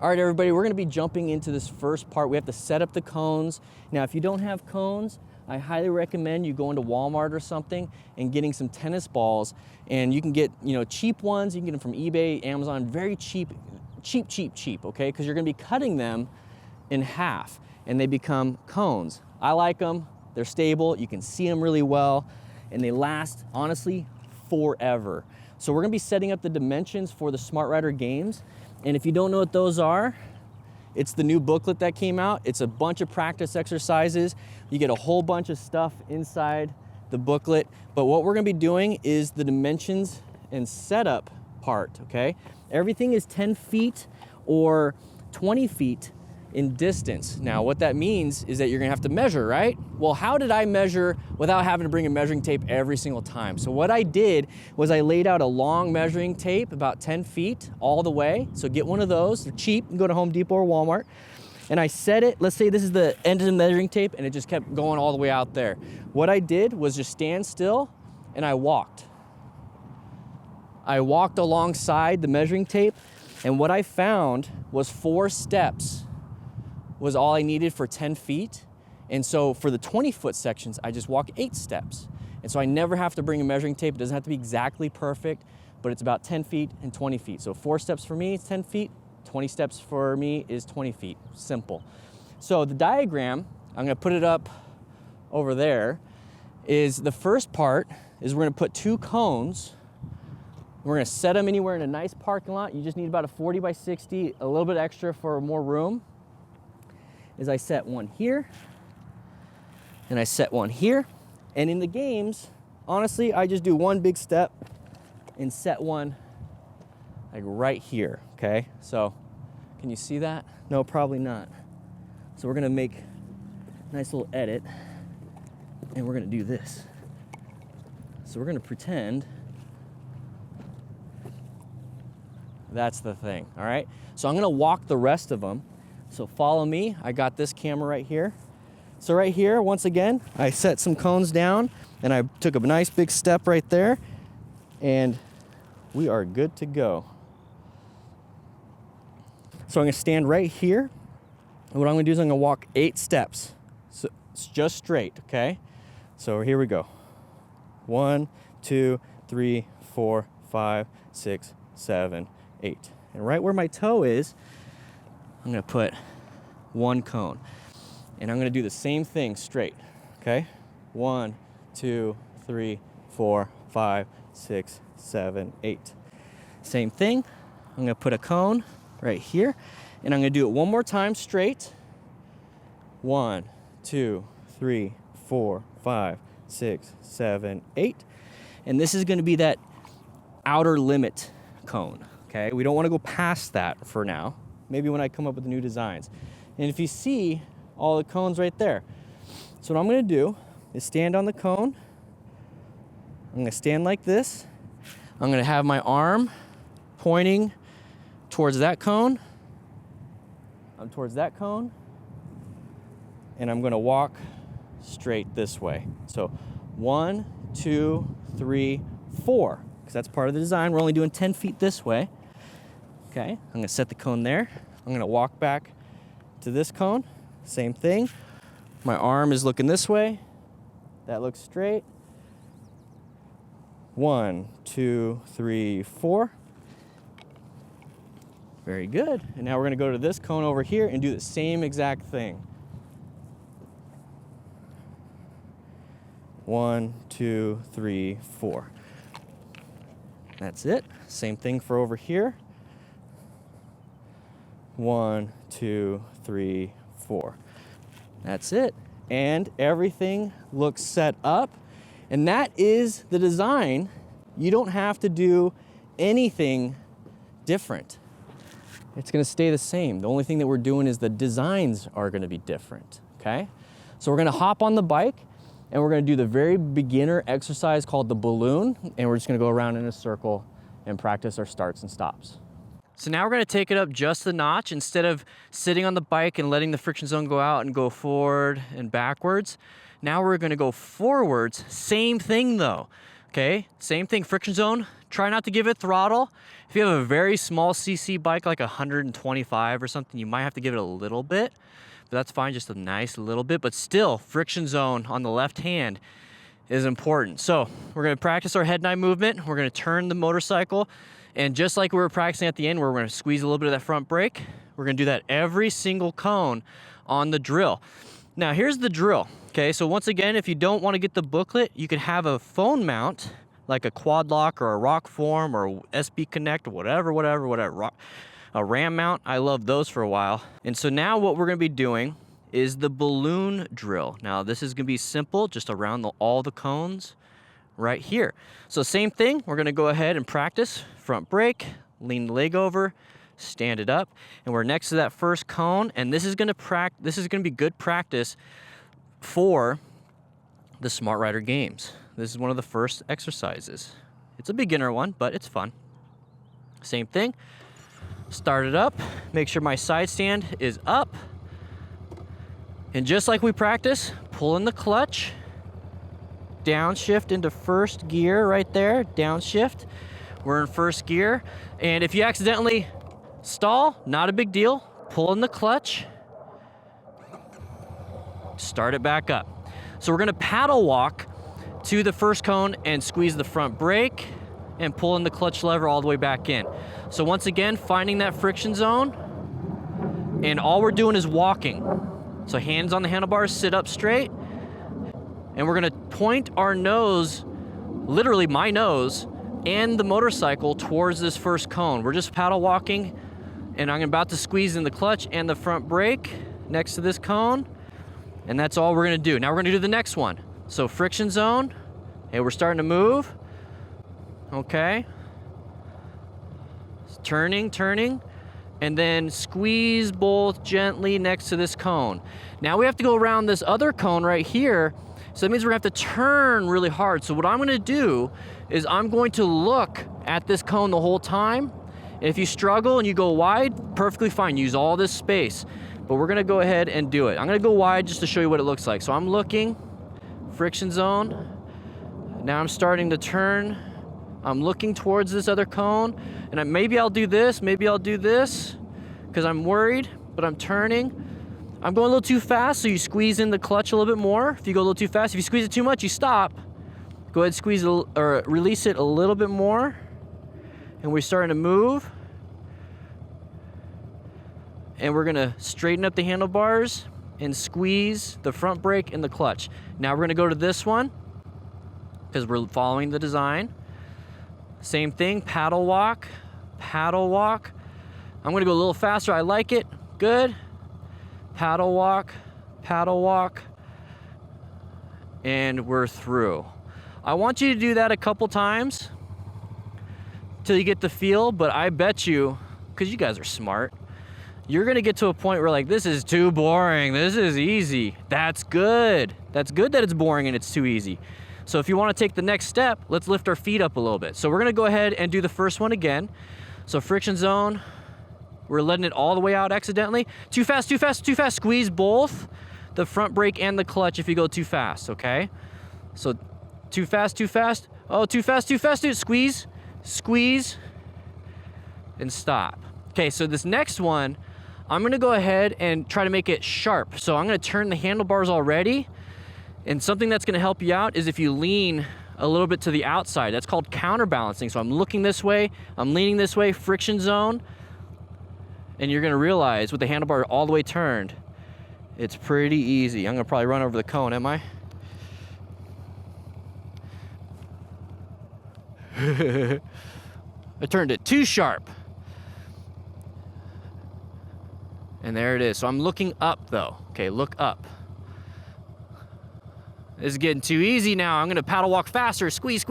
All right, everybody, we're gonna be jumping into this first part. We have to set up the cones. Now, if you don't have cones, I highly recommend you going to Walmart or something and getting some tennis balls. And you can get, cheap ones. You can get them from eBay, Amazon, very cheap, okay? Because you're gonna be cutting them in half and they become cones. I like them, they're stable, you can see them really well, and they last, honestly, forever. So we're gonna be setting up the dimensions for the Smart Rider games. And if you don't know what those are, it's the new booklet that came out. It's a bunch of practice exercises. You get a whole bunch of stuff inside the booklet. But what we're gonna be doing is the dimensions and setup part, okay? Everything is 10 feet or 20 feet in distance. Now, what that means is that you're gonna have to measure, right? Well, how did I measure without having to bring a measuring tape every single time? So what I did was I laid out a long measuring tape, about 10 feet all the way. So get one of those, they're cheap, you can go to Home Depot or Walmart. And I set it, let's say this is the end of the measuring tape, and it just kept going all the way out there. What I did was just stand still and I walked. I walked alongside the measuring tape, and what I found was 4 steps was all I needed for 10 feet. And so for the 20-foot sections, I just walk 8 steps. And so I never have to bring a measuring tape. It doesn't have to be exactly perfect, but it's about 10 feet and 20 feet. So 4 steps for me is 10 feet, 20 steps for me is 20 feet, simple. So the diagram, I'm gonna put it up over there, is the first part is we're gonna put 2 cones. We're gonna set them anywhere in a nice parking lot. You just need about a 40 by 60, a little bit extra for more room. Is I set one here, and I set one here. And in the games, honestly, I just do one big step and set one like right here, okay? So, can you see that? No, probably not. So we're gonna make a nice little edit, and we're gonna do this. So we're gonna pretend that's the thing, all right? So I'm gonna walk the rest of them. So follow me, I got this camera right here. So right here, once again, I set some cones down and I took a nice big step right there, and we are good to go. So I'm gonna stand right here, and what I'm gonna do is I'm gonna walk 8 steps. So it's just straight, okay? So here we go. 1, 2, 3, 4, 5, 6, 7, 8. And right where my toe is, I'm gonna put 1 cone. And I'm gonna do the same thing straight, okay? 1, 2, 3, 4, 5, 6, 7, 8. Same thing, I'm gonna put a cone right here, and I'm gonna do it one more time straight. 1, 2, 3, 4, 5, 6, 7, 8. And this is gonna be that outer limit cone, okay? We don't wanna go past that for now. Maybe when I come up with new designs. And if you see all the cones right there. So what I'm gonna do is stand on the cone. I'm gonna stand like this. I'm gonna have my arm pointing towards that cone. I'm towards that cone. And I'm gonna walk straight this way. So 1, 2, 3, 4, because that's part of the design. We're only doing 10 feet this way. Okay, I'm gonna set the cone there. I'm gonna walk back to this cone, same thing. My arm is looking this way. That looks straight. 1, 2, 3, 4. Very good. And now we're gonna go to this cone over here and do the same exact thing. 1, 2, 3, 4. That's it. Same thing for over here. 1, 2, 3, 4. That's it. And everything looks set up. And that is the design. You don't have to do anything different. It's gonna stay the same. The only thing that we're doing is the designs are gonna be different, okay? So we're gonna hop on the bike and we're gonna do the very beginner exercise called the balloon, and we're just gonna go around in a circle and practice our starts and stops. So now we're gonna take it up just a notch. Instead of sitting on the bike and letting the friction zone go out and go forward and backwards, now we're gonna go forwards. Same thing though. Okay, same thing, friction zone. Try not to give it throttle. If you have a very small CC bike, like 125 or something, you might have to give it a little bit, but that's fine, just a nice little bit. But still, friction zone on the left hand is important. So we're gonna practice our head and eye movement. We're gonna turn the motorcycle, and just like we were practicing at the end, where we're gonna squeeze a little bit of that front brake, we're gonna do that every single cone on the drill. Now here's the drill, okay? So once again, if you don't wanna get the booklet, you can have a phone mount, like a quad lock or a rock form or SB Connect or whatever, a ram mount. I loved those for a while. And so now what we're gonna be doing is the balloon drill. Now this is gonna be simple, just around all the cones right here. So same thing, we're gonna go ahead and practice front brake, lean the leg over, stand it up, and we're next to that first cone, and this is gonna be good practice for the Smart Rider games. This is one of the first exercises. It's a beginner one, but it's fun. Same thing, start it up, make sure my side stand is up, and just like we practice, pull in the clutch, downshift into first gear right there, downshift. We're in first gear, and if you accidentally stall, not a big deal. Pull in the clutch, start it back up. So we're gonna paddle walk to the first cone and squeeze the front brake and pull in the clutch lever all the way back in. So once again, finding that friction zone, and all we're doing is walking. So hands on the handlebars, sit up straight, and we're gonna point our nose, literally my nose, and the motorcycle towards this first cone. We're just paddle walking, and I'm about to squeeze in the clutch and the front brake next to this cone, and that's all we're gonna do. Now we're gonna do the next one. So friction zone, and we're starting to move, okay. Turning, and then squeeze both gently next to this cone. Now we have to go around this other cone right here, so that means we're gonna have to turn really hard. So what I'm gonna do is I'm going to look at this cone the whole time. And if you struggle and you go wide, perfectly fine, use all this space. But we're gonna go ahead and do it. I'm gonna go wide just to show you what it looks like. So I'm looking, friction zone. Now I'm starting to turn. I'm looking towards this other cone, and maybe I'll do this, because I'm worried, but I'm turning. I'm going a little too fast, so you squeeze in the clutch a little bit more. If you go a little too fast, if you squeeze it too much, you stop. Go ahead, squeeze it, or release it a little bit more, and we're starting to move. And we're gonna straighten up the handlebars and squeeze the front brake and the clutch. Now we're gonna go to this one, because we're following the design. Same thing, paddle walk. I'm gonna go a little faster, I like it, good. Paddle walk, and we're through. I want you to do that a couple times till you get the feel, but I bet you, because you guys are smart, you're gonna get to a point where like, this is too boring, this is easy. That's good. That's good that it's boring and it's too easy. So if you wanna take the next step, let's lift our feet up a little bit. So we're gonna go ahead and do the first one again. So friction zone, we're letting it all the way out accidentally. Too fast, squeeze both the front brake and the clutch if you go too fast, okay? So too fast, oh, too fast, dude, squeeze, and stop. Okay, so this next one, I'm gonna go ahead and try to make it sharp. So I'm gonna turn the handlebars already, and something that's gonna help you out is if you lean a little bit to the outside. That's called counterbalancing. So I'm looking this way, I'm leaning this way, friction zone, and you're gonna realize with the handlebar all the way turned, it's pretty easy. I'm gonna probably run over the cone, am I? I turned it too sharp. And there it is. So I'm looking up though. Okay, look up. This is getting too easy now. I'm gonna paddle walk faster. Squeeze.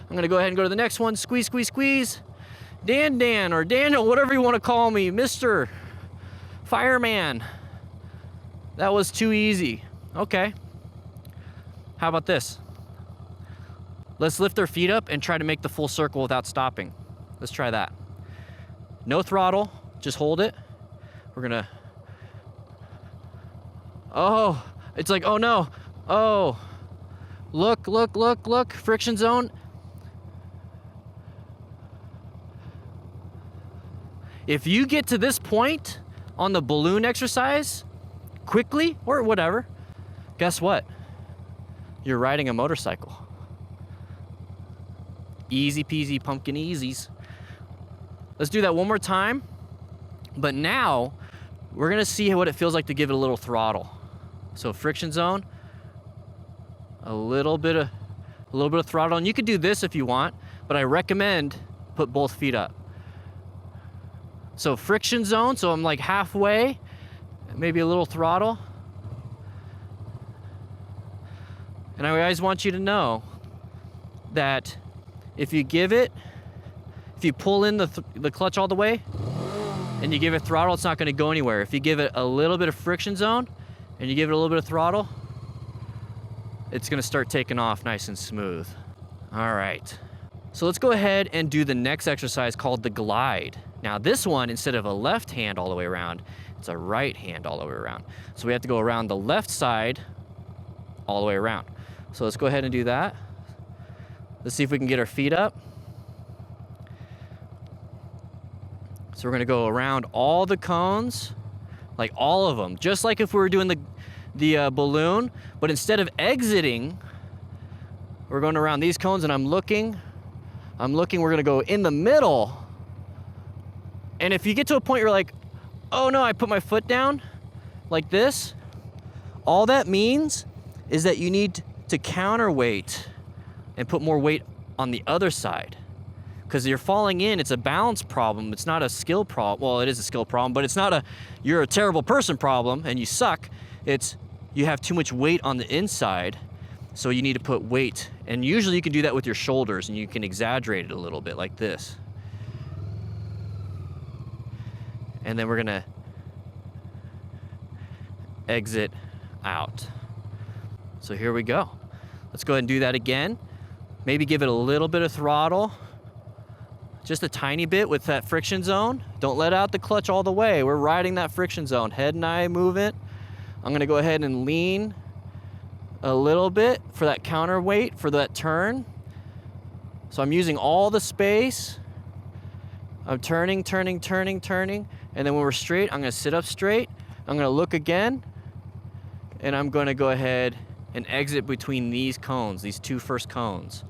I'm gonna go ahead and go to the next one. Squeeze. Dan, or Daniel, whatever you wanna call me, Mr. Fireman. That was too easy. Okay. How about this? Let's lift our feet up and try to make the full circle without stopping. Let's try that. No throttle, just hold it. We're gonna, oh, it's like, oh no, oh, Look, look, look, look, friction zone. If you get to this point on the balloon exercise quickly or whatever, guess what? You're riding a motorcycle. Easy peasy pumpkin easies. Let's do that one more time. But now we're gonna see what it feels like to give it a little throttle. So friction zone, a little bit of throttle, and you could do this if you want, but I recommend put both feet up. So friction zone, so I'm like halfway, maybe a little throttle. And I always want you to know that if you pull in the clutch all the way and you give it throttle, it's not gonna go anywhere. If you give it a little bit of friction zone and you give it a little bit of throttle, it's gonna start taking off nice and smooth. All right, so let's go ahead and do the next exercise called the glide. Now this one, instead of a left hand all the way around, it's a right hand all the way around. So we have to go around the left side all the way around. So let's go ahead and do that. Let's see if we can get our feet up. So we're gonna go around all the cones, like all of them, just like if we were doing the balloon, but instead of exiting, we're going around these cones, and I'm looking, we're gonna go in the middle. And if you get to a point you're like, oh no, I put my foot down like this, all that means is that you need to counterweight and put more weight on the other side. Because you're falling in, it's a balance problem, it's not a skill problem. Well, it is a skill problem, but it's not a you're a terrible person problem and you suck. It's you have too much weight on the inside, so you need to put weight. And usually you can do that with your shoulders, and you can exaggerate it a little bit like this. And then we're gonna exit out. So here we go. Let's go ahead and do that again. Maybe give it a little bit of throttle, just a tiny bit with that friction zone. Don't let out the clutch all the way. We're riding that friction zone. Head and eye movement. I'm gonna go ahead and lean a little bit for that counterweight for that turn. So I'm using all the space. I'm turning, turning, turning, turning. And then when we're straight, I'm gonna sit up straight. I'm gonna look again. And I'm gonna go ahead and exit between these cones, these two first cones.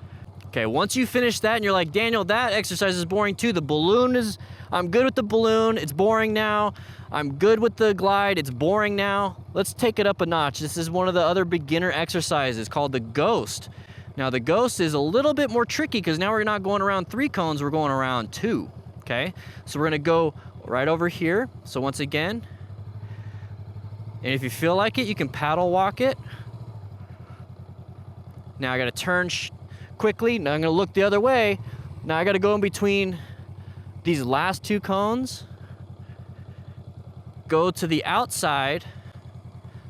Okay, once you finish that and you're like, Daniel, that exercise is boring too. The balloon is, I'm good with the balloon, it's boring now. I'm good with the glide, it's boring now. Let's take it up a notch. This is one of the other beginner exercises called the ghost. Now the ghost is a little bit more tricky because now we're not going around 3 cones, we're going around 2, okay? So we're gonna go right over here. So once again, and if you feel like it, you can paddle walk it. Now I gotta turn quickly. Now I'm gonna look the other way. Now I gotta go in between these last 2 cones. Go to the outside.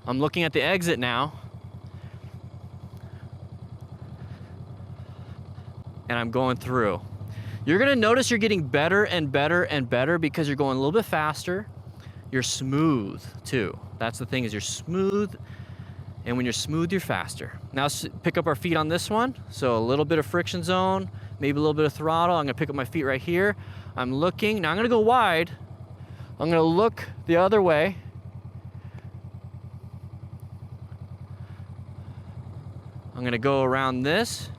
I'm looking at the exit now. And I'm going through. You're gonna notice you're getting better and better and better because you're going a little bit faster. You're smooth too. That's the thing, is you're smooth. And when you're smooth, you're faster. Now let's pick up our feet on this one. So a little bit of friction zone, maybe a little bit of throttle. I'm gonna pick up my feet right here. I'm looking, now I'm gonna go wide. I'm gonna look the other way. I'm gonna go around this.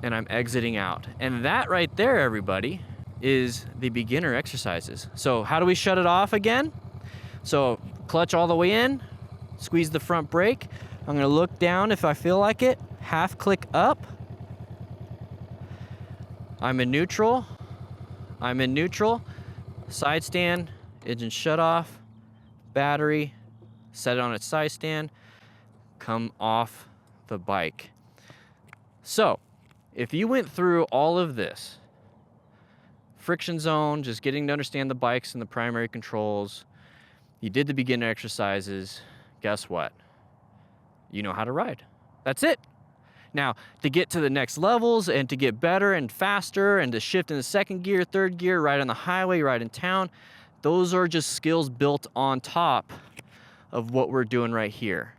And I'm exiting out. And that right there, everybody, is the beginner exercises. So how do we shut it off again? So clutch all the way in, squeeze the front brake. I'm gonna look down if I feel like it, half click up. I'm in neutral, side stand, engine shut off, battery, set it on its side stand, come off the bike. So, if you went through all of this, friction zone, just getting to understand the bikes and the primary controls, you did the beginner exercises, guess what? You know how to ride. That's it. Now, to get to the next levels and to get better and faster and to shift in the second gear, third gear, ride on the highway, ride in town, those are just skills built on top of what we're doing right here.